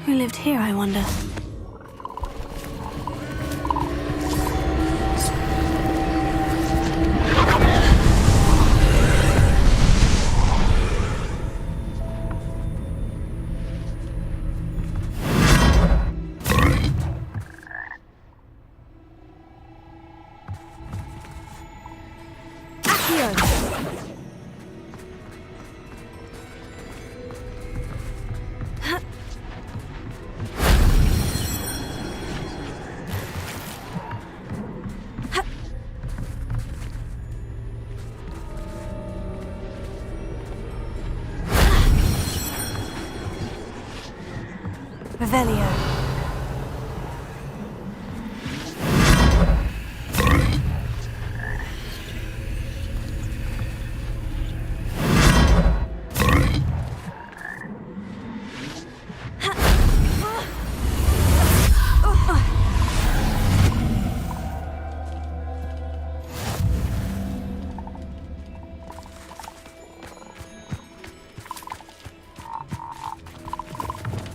Who lived here, I wonder? Revelio.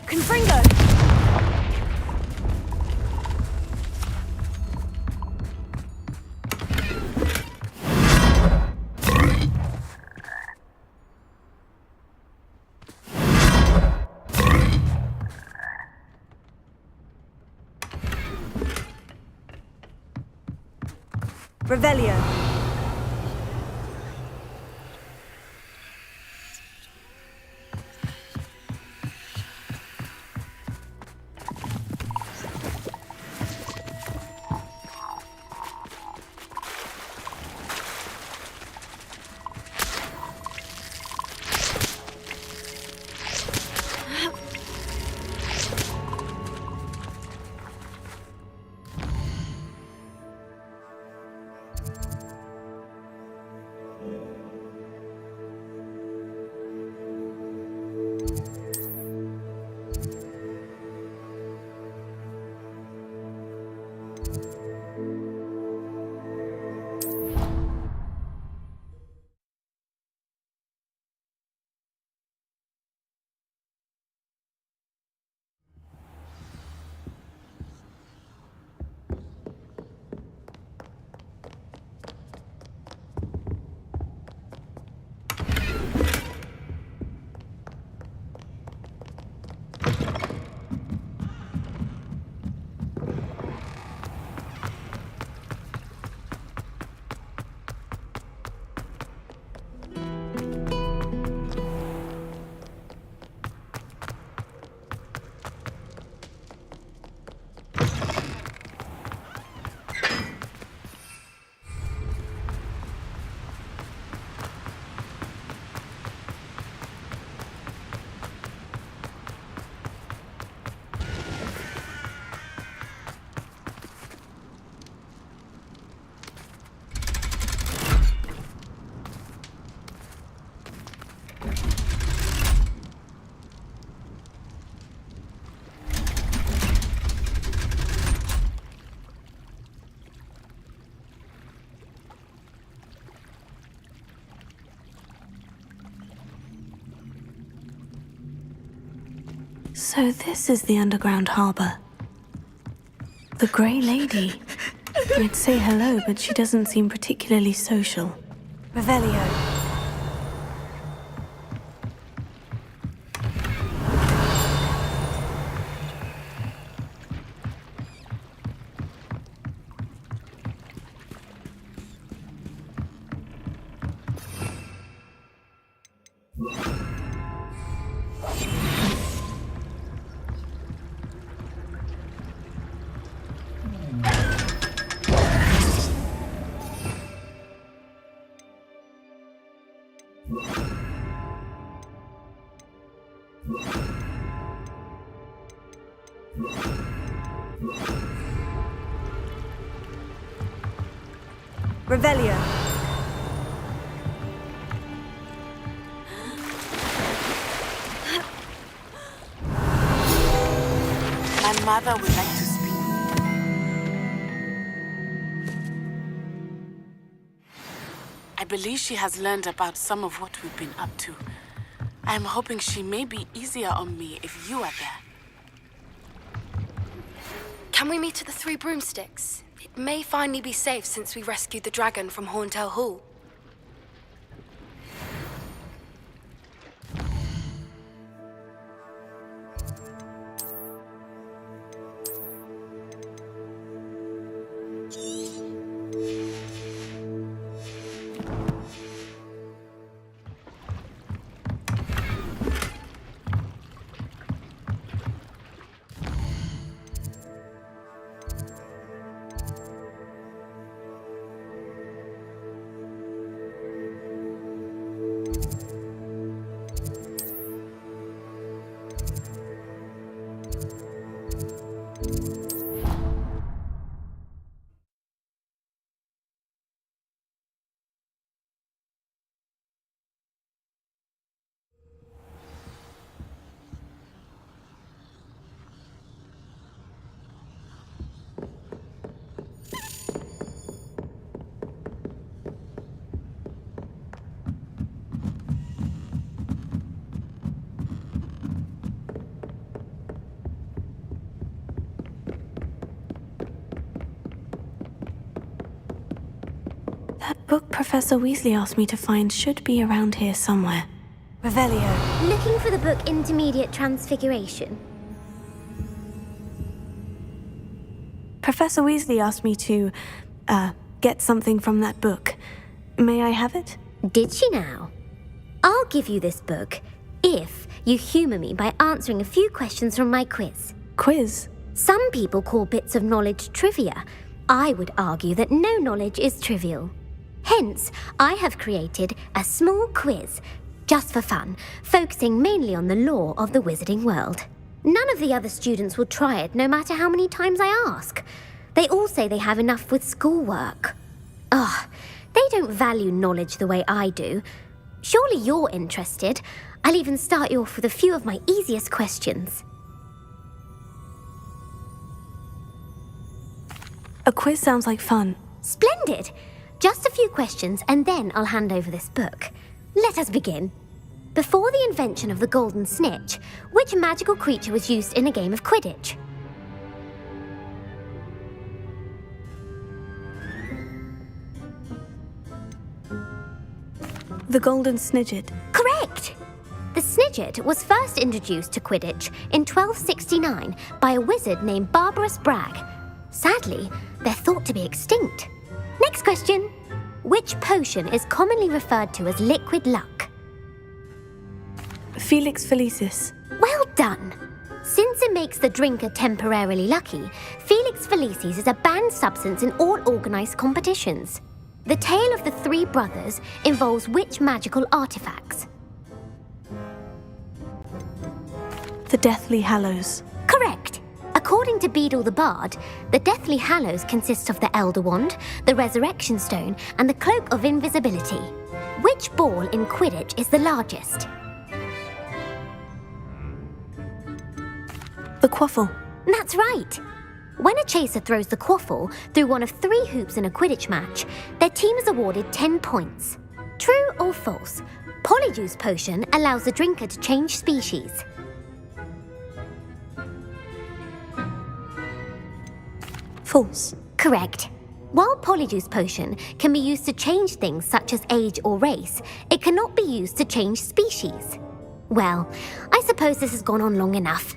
Confringo! Revelio. So this is the underground harbor. The Grey Lady. I'd say hello, but she doesn't seem particularly social. Revelio. Revelio. My mother would like to speak. I believe she has learned about some of what we've been up to. I am hoping she may be easier on me if you are there. Can we meet at the Three Broomsticks? It may finally be safe since we rescued the dragon from Horntail Hall. That book Professor Weasley asked me to find should be around here somewhere. Revelio. Looking for the book Intermediate Transfiguration. Professor Weasley asked me to, get something from that book. May I have it? Did she now? I'll give you this book if you humour me by answering a few questions from my quiz. Quiz? Some people call bits of knowledge trivia. I would argue that no knowledge is trivial. Hence, I have created a small quiz, just for fun, focusing mainly on the lore of the wizarding world. None of the other students will try it, no matter how many times I ask. They all say they have enough with schoolwork. Ugh, they don't value knowledge the way I do. Surely you're interested. I'll even start you off with a few of my easiest questions. A quiz sounds like fun. Splendid! Just a few questions and then I'll hand over this book. Let us begin. Before the invention of the golden snitch, which magical creature was used in a game of Quidditch? The golden snidget. Correct! The snidget was first introduced to Quidditch in 1269 by a wizard named Barbarous Bragg. Sadly, they're thought to be extinct. Next question. Which potion is commonly referred to as liquid luck? Felix Felicis. Well done! Since it makes the drinker temporarily lucky, Felix Felicis is a banned substance in all organised competitions. The tale of the three brothers involves which magical artifacts? The Deathly Hallows. Correct! According to Beadle the Bard, the Deathly Hallows consists of the Elder Wand, the Resurrection Stone, and the Cloak of Invisibility. Which ball in Quidditch is the largest? The Quaffle. That's right! When a chaser throws the quaffle through one of 3 hoops in a Quidditch match, their team is awarded 10 points. True or false? Polyjuice Potion allows the drinker to change species. False. Correct. While Polyjuice Potion can be used to change things such as age or race, it cannot be used to change species. Well, I suppose this has gone on long enough.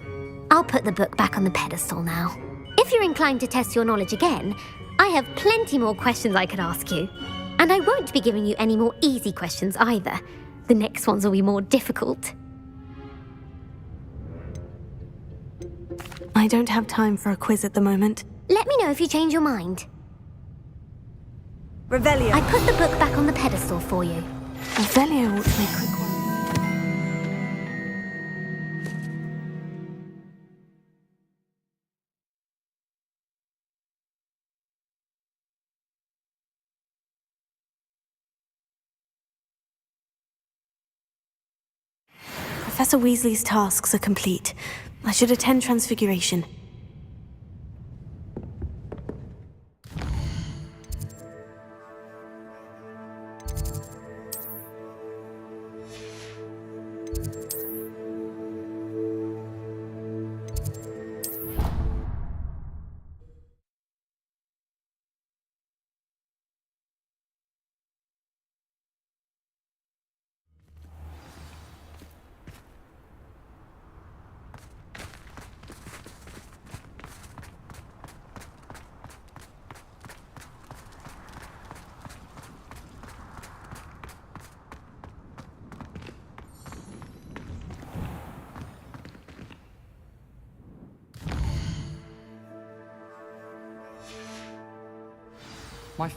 I'll put the book back on the pedestal now. If you're inclined to test your knowledge again, I have plenty more questions I could ask you. And I won't be giving you any more easy questions either. The next ones will be more difficult. I don't have time for a quiz at the moment. Let me know if you change your mind. Revelio. I put the book back on the pedestal for you. Revelio ought to make a quick one. Professor Weasley's tasks are complete. I should attend Transfiguration.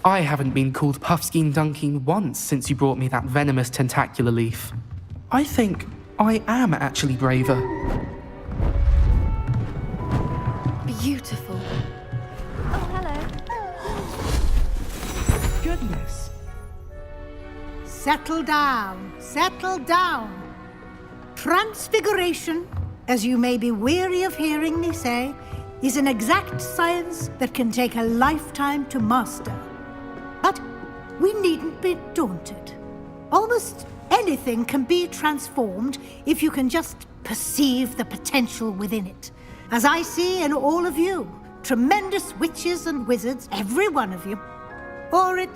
I haven't been called Puffskein Dunking once since you brought me that venomous tentacular leaf. I think I am actually braver. Beautiful. Oh, hello. Goodness. Settle down, settle down. Transfiguration, as you may be weary of hearing me say, is an exact science that can take a lifetime to master. But we needn't be daunted. Almost anything can be transformed if you can just perceive the potential within it. As I see in all of you, tremendous witches and wizards, every one of you. Or it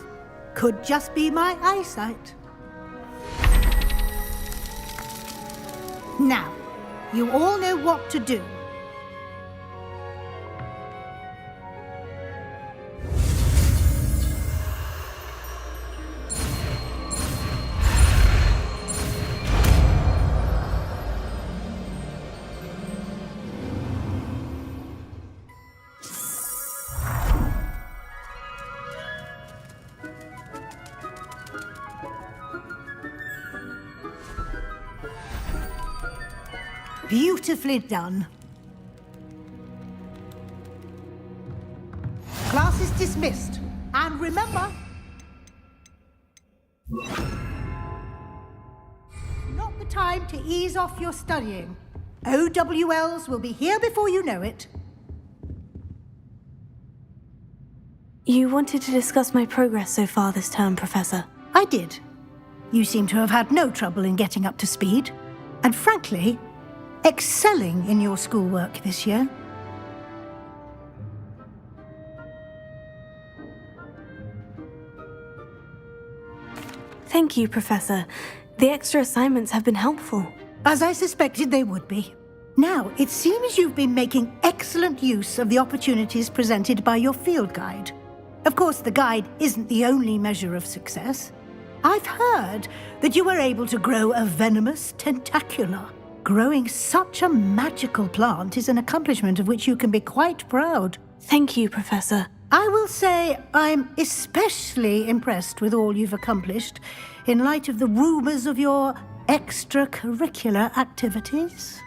could just be my eyesight. Now, you all know what to do. Beautifully done. Class is dismissed. And remember, not the time to ease off your studying. OWLs will be here before you know it. You wanted to discuss my progress so far this term, Professor. I did. You seem to have had no trouble in getting up to speed. And frankly, excelling in your schoolwork this year. Thank you, Professor. The extra assignments have been helpful. As I suspected they would be. Now, it seems you've been making excellent use of the opportunities presented by your field guide. Of course, the guide isn't the only measure of success. I've heard that you were able to grow a venomous tentacula. Growing such a magical plant is an accomplishment of which you can be quite proud. Thank you, Professor. I will say I'm especially impressed with all you've accomplished in light of the rumors of your extracurricular activities.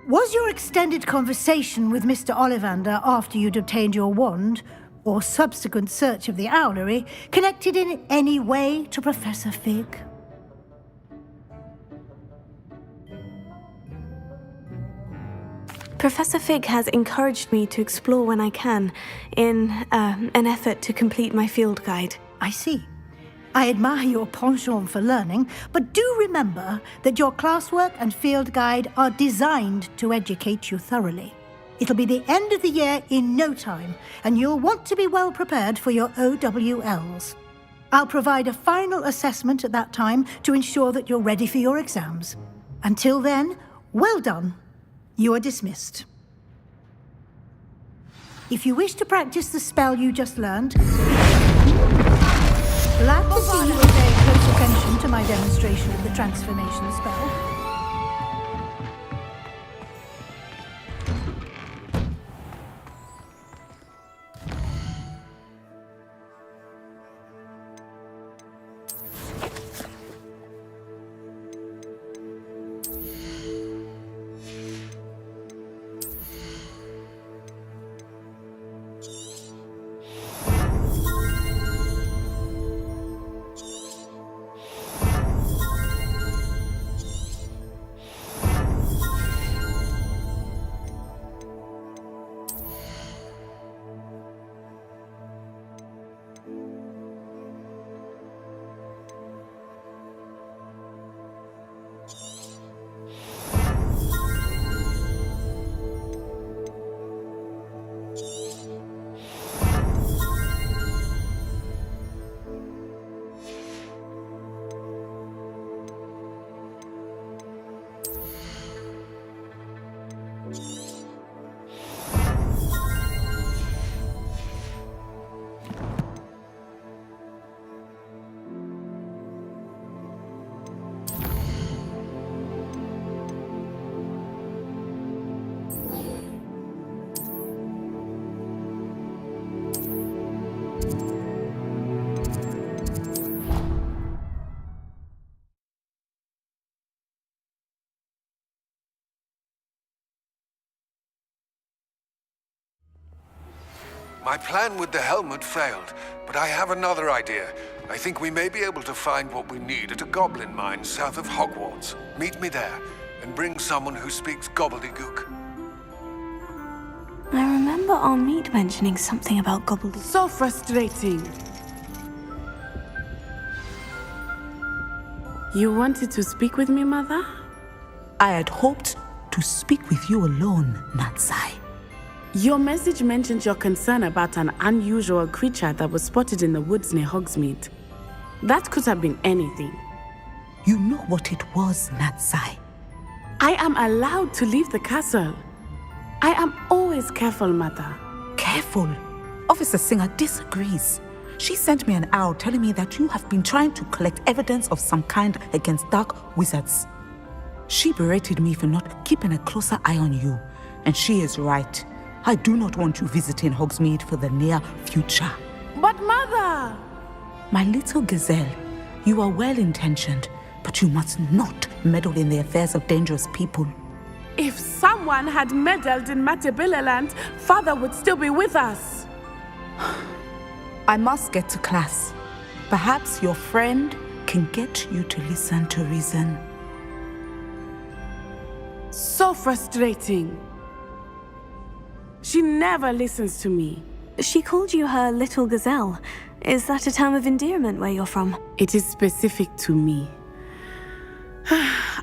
Was your extended conversation with Mr. Ollivander after you'd obtained your wand, or subsequent search of the owlery, connected in any way to Professor Fig? Professor Fig has encouraged me to explore when I can, in an effort to complete my field guide. I see. I admire your penchant for learning, but do remember that your classwork and field guide are designed to educate you thoroughly. It'll be the end of the year in no time, and you'll want to be well prepared for your OWLs. I'll provide a final assessment at that time to ensure that you're ready for your exams. Until then, well done. You are dismissed. If you wish to practice the spell you just learned, glad to see you were paying close attention to my demonstration of the transformation spell. My plan with the helmet failed, but I have another idea. I think we may be able to find what we need at a goblin mine south of Hogwarts. Meet me there, and bring someone who speaks gobbledygook. I remember our meet mentioning something about gobbledygook. So frustrating. You wanted to speak with me, Mother? I had hoped to speak with you alone, Natsai. Your message mentioned your concern about an unusual creature that was spotted in the woods near Hogsmeade. That could have been anything. You know what it was, Natsai. I am allowed to leave the castle. I am always careful, Mother. Careful. Officer Singer disagrees. She sent me an owl telling me that you have been trying to collect evidence of some kind against dark wizards. She berated me for not keeping a closer eye on you, and she is right. I do not want you visiting Hogsmeade for the near future. But Mother! My little gazelle, you are well-intentioned, but you must not meddle in the affairs of dangerous people. If someone had meddled in Matabeleland, Father would still be with us. I must get to class. Perhaps your friend can get you to listen to reason. So frustrating. She never listens to me. She called you her little gazelle. Is that a term of endearment where you're from? It is specific to me.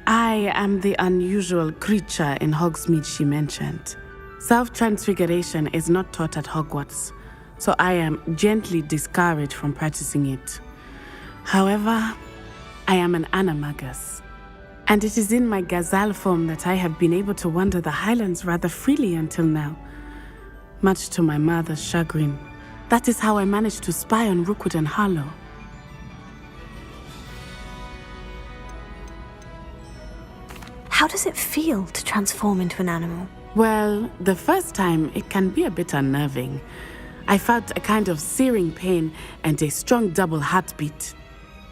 I am the unusual creature in Hogsmeade she mentioned. Self-transfiguration is not taught at Hogwarts, so I am gently discouraged from practicing it. However, I am an animagus, and it is in my gazelle form that I have been able to wander the Highlands rather freely until now. Much to my mother's chagrin. That is how I managed to spy on Rookwood and Harlow. How does it feel to transform into an animal? Well, the first time, it can be a bit unnerving. I felt a kind of searing pain and a strong double heartbeat.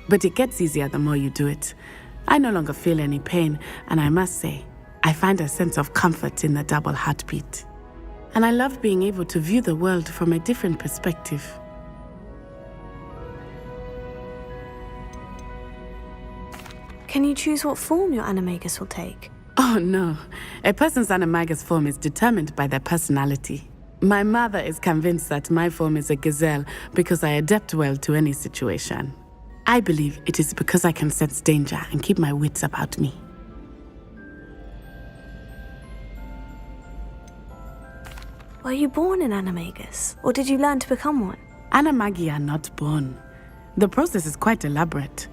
But it gets easier the more you do it. I no longer feel any pain, and I must say, I find a sense of comfort in the double heartbeat. And I love being able to view the world from a different perspective. Can you choose what form your animagus will take? Oh no, a person's animagus form is determined by their personality. My mother is convinced that my form is a gazelle because I adapt well to any situation. I believe it is because I can sense danger and keep my wits about me. Were you born an animagus, or did you learn to become one? Animagi are not born. The process is quite elaborate.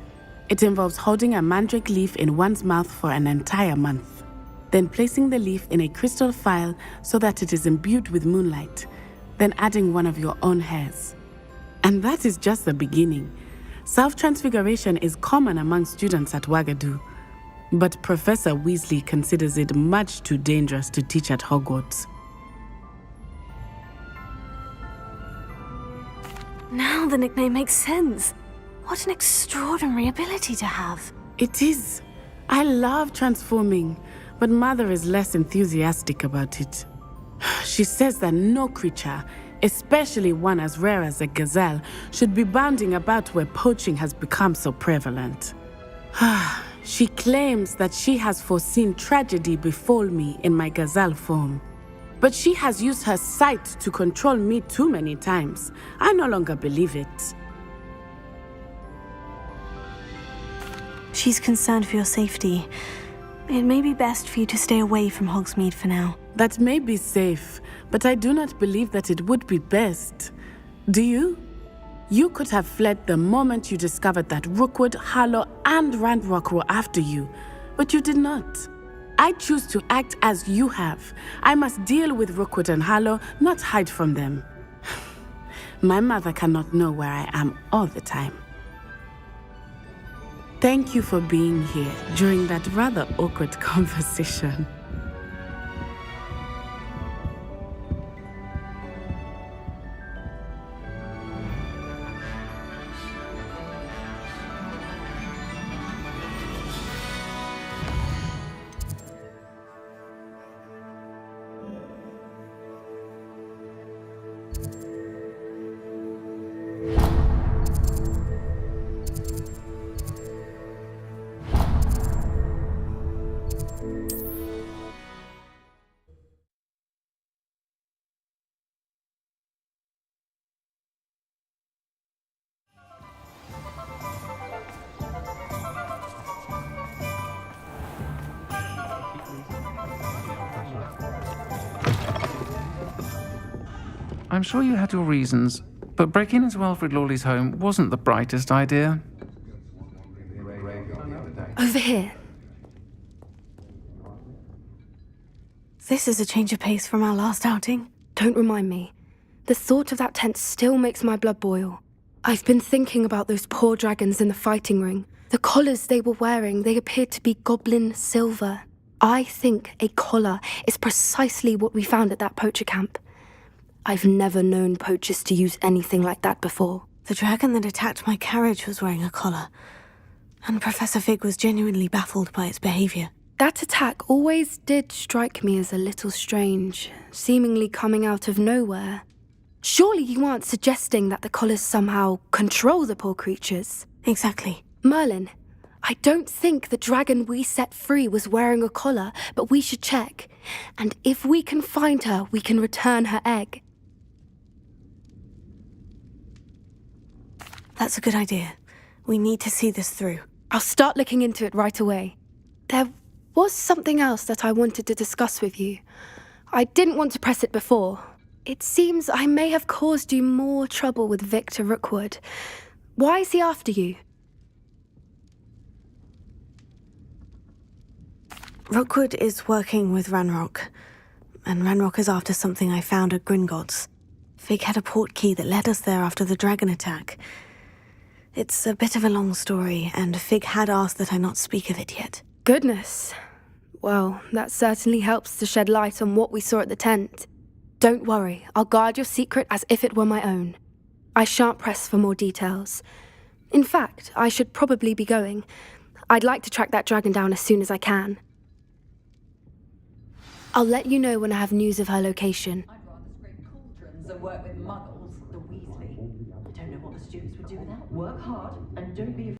It involves holding a mandrake leaf in one's mouth for an entire month, then placing the leaf in a crystal phial so that it is imbued with moonlight, then adding one of your own hairs. And that is just the beginning. Self-transfiguration is common among students at Wagadu, but Professor Weasley considers it much too dangerous to teach at Hogwarts. Now the nickname makes sense. What an extraordinary ability to have. It is. I love transforming, but Mother is less enthusiastic about it. She says that no creature, especially one as rare as a gazelle, should be bounding about where poaching has become so prevalent. She claims that she has foreseen tragedy befall me in my gazelle form. But she has used her sight to control me too many times. I no longer believe it. She's concerned for your safety. It may be best for you to stay away from Hogsmeade for now. That may be safe, but I do not believe that it would be best. Do you? You could have fled the moment you discovered that Rookwood, Harlow, and Ranrock were after you, but you did not. I choose to act as you have. I must deal with Rookwood and Harlow, not hide from them. My mother cannot know where I am all the time. Thank you for being here during that rather awkward conversation. I'm sure you had your reasons, but breaking into Wilfred Lawley's home wasn't the brightest idea. Over here. This is a change of pace from our last outing. Don't remind me. The thought of that tent still makes my blood boil. I've been thinking about those poor dragons in the fighting ring. The collars they were wearing, they appeared to be goblin silver. I think a collar is precisely what we found at that poacher camp. I've never known poachers to use anything like that before. The dragon that attacked my carriage was wearing a collar, and Professor Fig was genuinely baffled by its behavior. That attack always did strike me as a little strange, seemingly coming out of nowhere. Surely you aren't suggesting that the collars somehow control the poor creatures? Exactly. Merlin, I don't think the dragon we set free was wearing a collar, but we should check. And if we can find her, we can return her egg. That's a good idea. We need to see this through. I'll start looking into it right away. There was something else that I wanted to discuss with you. I didn't want to press it before. It seems I may have caused you more trouble with Victor Rookwood. Why is he after you? Rookwood is working with Ranrock, and Ranrock is after something I found at Gringotts. Fig had a port key that led us there after the dragon attack. It's a bit of a long story, and Fig had asked that I not speak of it yet. Goodness. Well, that certainly helps to shed light on what we saw at the tent. Don't worry, I'll guard your secret as if it were my own. I shan't press for more details. In fact, I should probably be going. I'd like to track that dragon down as soon as I can. I'll let you know when I have news of her location. I'd rather scrape cauldrons than work with muggles, the Weasley. I don't know what the students would do without. Work hard and don't be